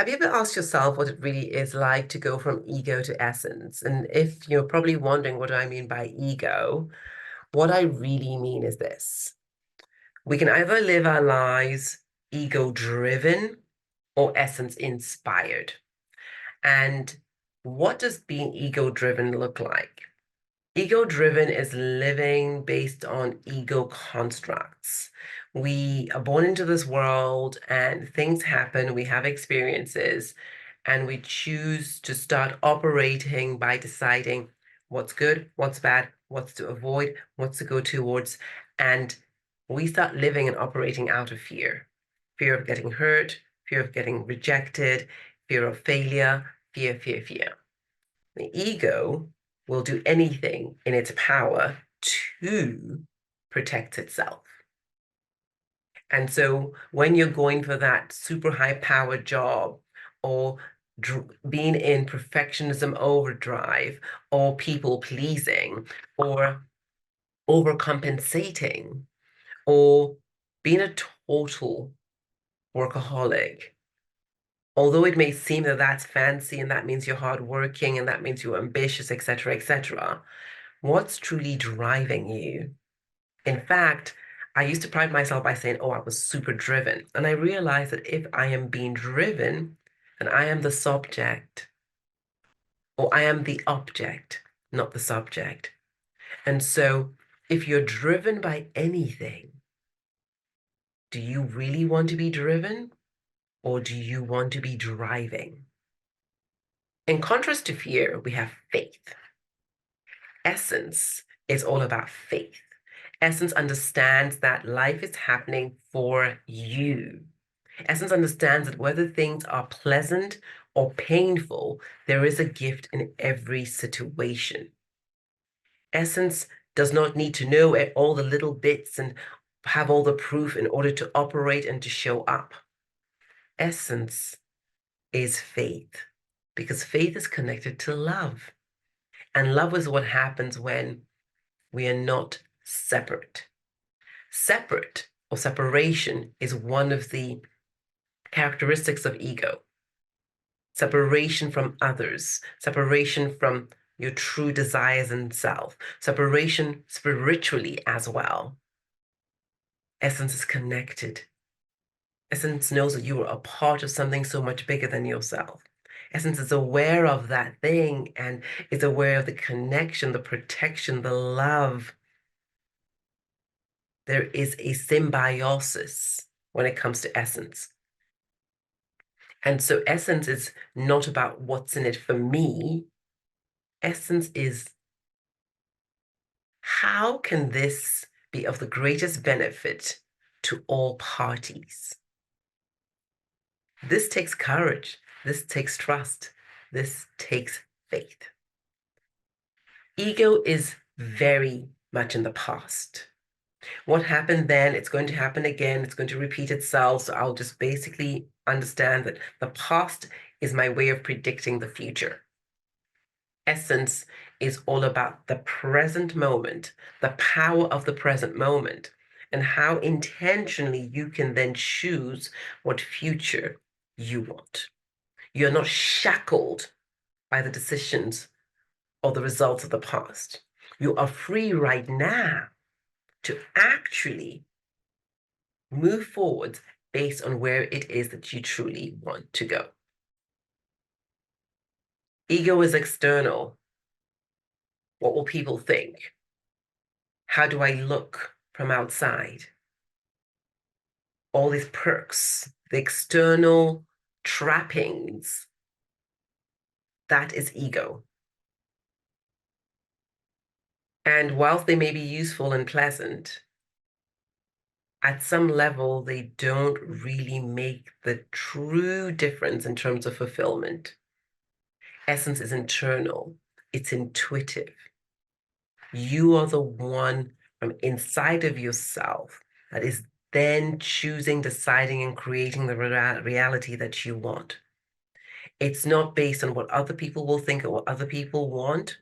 Have you ever asked yourself what it really is like to go from ego to essence? And if you're probably wondering what do I mean by ego, what I really mean is this. We can either live our lives ego-driven or essence-inspired. And what does being ego-driven look like? Ego-driven is living based on ego constructs. We are born into this world and things happen, we have experiences, and we choose to start operating by deciding what's good, what's bad, what's to avoid, what's to go towards. And we start living and operating out of fear. Fear of getting hurt, fear of getting rejected, fear of failure, fear, fear, fear. The ego will do anything in its power to protect itself. And so when you're going for that super high powered job or being in perfectionism overdrive or people pleasing or overcompensating or being a total workaholic, although it may seem that that's fancy and that means you're hardworking and that means you're ambitious, etc., what's truly driving you? In fact, I used to pride myself by saying, oh, I was super driven. And I realized that if I am being driven, then I am the subject, or I am the object, not the subject. And so if you're driven by anything, do you really want to be driven, or do you want to be driving? In contrast to fear, we have faith. Essence is all about faith. Essence understands that life is happening for you. Essence understands that whether things are pleasant or painful, there is a gift in every situation. Essence does not need to know all the little bits and have all the proof in order to operate and to show up. Essence is faith, because faith is connected to love. And love is what happens when we are not separate. Separate or separation is one of the characteristics of ego. Separation from others, separation from your true desires and self, separation spiritually as well. Essence is connected. Essence knows that you are a part of something so much bigger than yourself. Essence is aware of that thing and is aware of the connection, the protection, the love. There is a symbiosis when it comes to essence. And so essence is not about what's in it for me. Essence is how can this be of the greatest benefit to all parties? This takes courage. This takes trust. This takes faith. Ego is very much in the past. What happened then, it's going to happen again. It's going to repeat itself. So I'll just basically understand that the past is my way of predicting the future. Essence is all about the present moment, the power of the present moment, and how intentionally you can then choose what future you want. You're not shackled by the decisions or the results of the past. You are free right now to actually move forward based on where it is that you truly want to go. Ego is external. What will people think? How do I look from outside? All these perks, the external trappings, that is ego. And whilst they may be useful and pleasant, at some level, they don't really make the true difference in terms of fulfillment. Essence is internal, it's intuitive. You are the one from inside of yourself that is then choosing, deciding, and creating the reality that you want. It's not based on what other people will think or what other people want,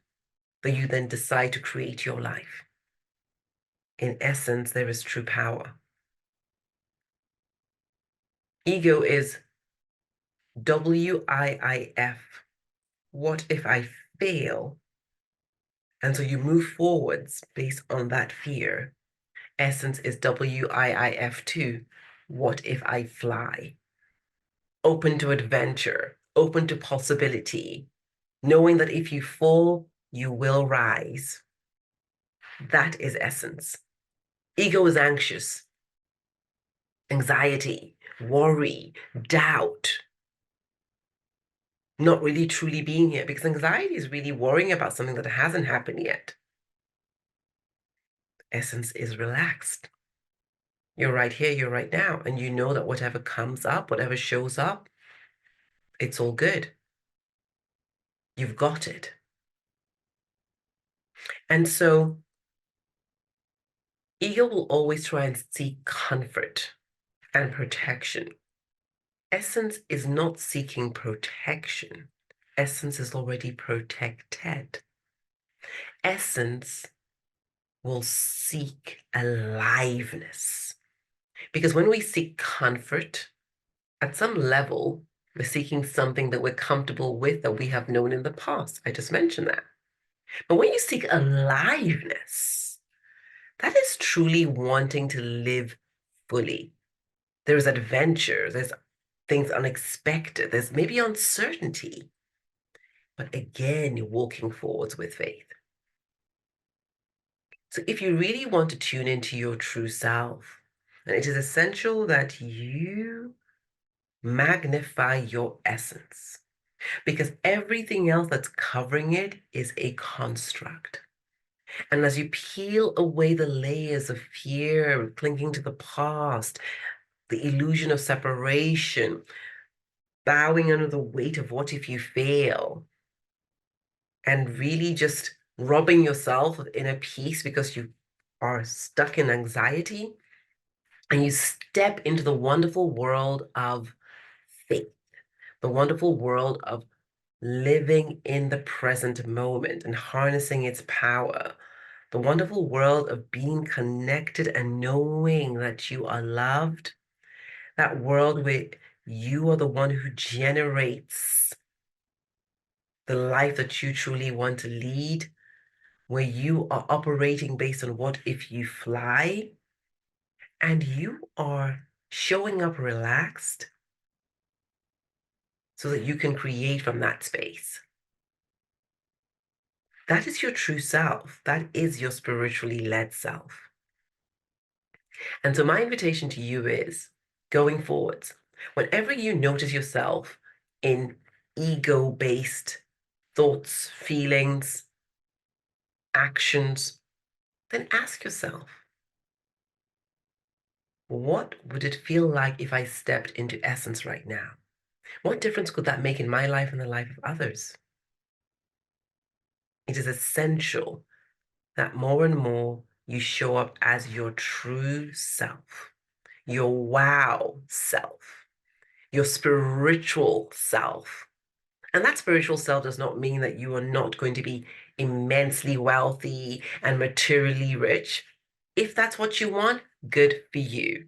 but you then decide to create your life. In essence, there is true power. Ego is WIIF. What if I fail? And so you move forwards based on that fear. Essence is WIIF2. What if I fly? Open to adventure, open to possibility, knowing that if you fall, you will rise. That is essence. Ego is anxious, anxiety, worry, doubt, not really truly being here, because anxiety is really worrying about something that hasn't happened yet. Essence is relaxed. You're right here, you're right now, and you know that whatever comes up, whatever shows up, it's all good. You've got it. And so ego will always try and seek comfort and protection. Essence is not seeking protection. Essence is already protected. Essence will seek aliveness. Because when we seek comfort, at some level, we're seeking something that we're comfortable with that we have known in the past. I just mentioned that. But when you seek aliveness, that is truly wanting to live fully. There's adventure, there's things unexpected, there's maybe uncertainty. But again, you're walking forwards with faith. So if you really want to tune into your true self, then it is essential that you magnify your essence, because everything else that's covering it is a construct. And as you peel away the layers of fear, clinging to the past, the illusion of separation, bowing under the weight of what if you fail, and really just robbing yourself of inner peace because you are stuck in anxiety, and you step into the wonderful world of faith, the wonderful world of living in the present moment and harnessing its power, the wonderful world of being connected and knowing that you are loved, that world where you are the one who generates the life that you truly want to lead, where you are operating based on what if you fly, and you are showing up relaxed so that you can create from that space. That is your true self. That is your spiritually led self. And so my invitation to you is, going forwards, whenever you notice yourself in ego-based thoughts, feelings, actions, then ask yourself, what would it feel like if I stepped into essence right now? What difference could that make in my life and the life of others? It is essential that more and more you show up as your true self, your wow self, your spiritual self. And that spiritual self does not mean that you are not going to be immensely wealthy and materially rich. If that's what you want, good for you.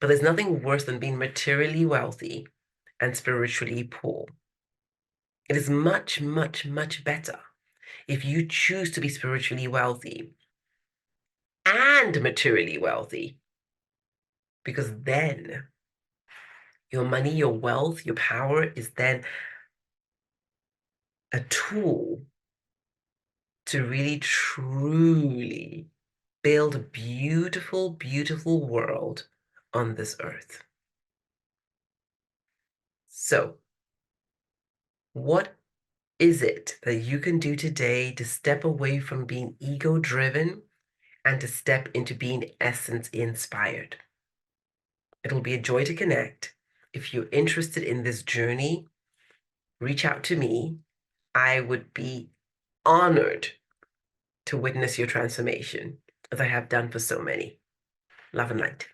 But there's nothing worse than being materially wealthy and spiritually poor. It is much, much, much better if you choose to be spiritually wealthy and materially wealthy, because then your money, your wealth, your power is then a tool to really truly build a beautiful, beautiful world on this earth. So, what is it that you can do today to step away from being ego-driven and to step into being essence-inspired? It'll be a joy to connect. If you're interested in this journey, reach out to me. I would be honored to witness your transformation, as I have done for so many. Love and light.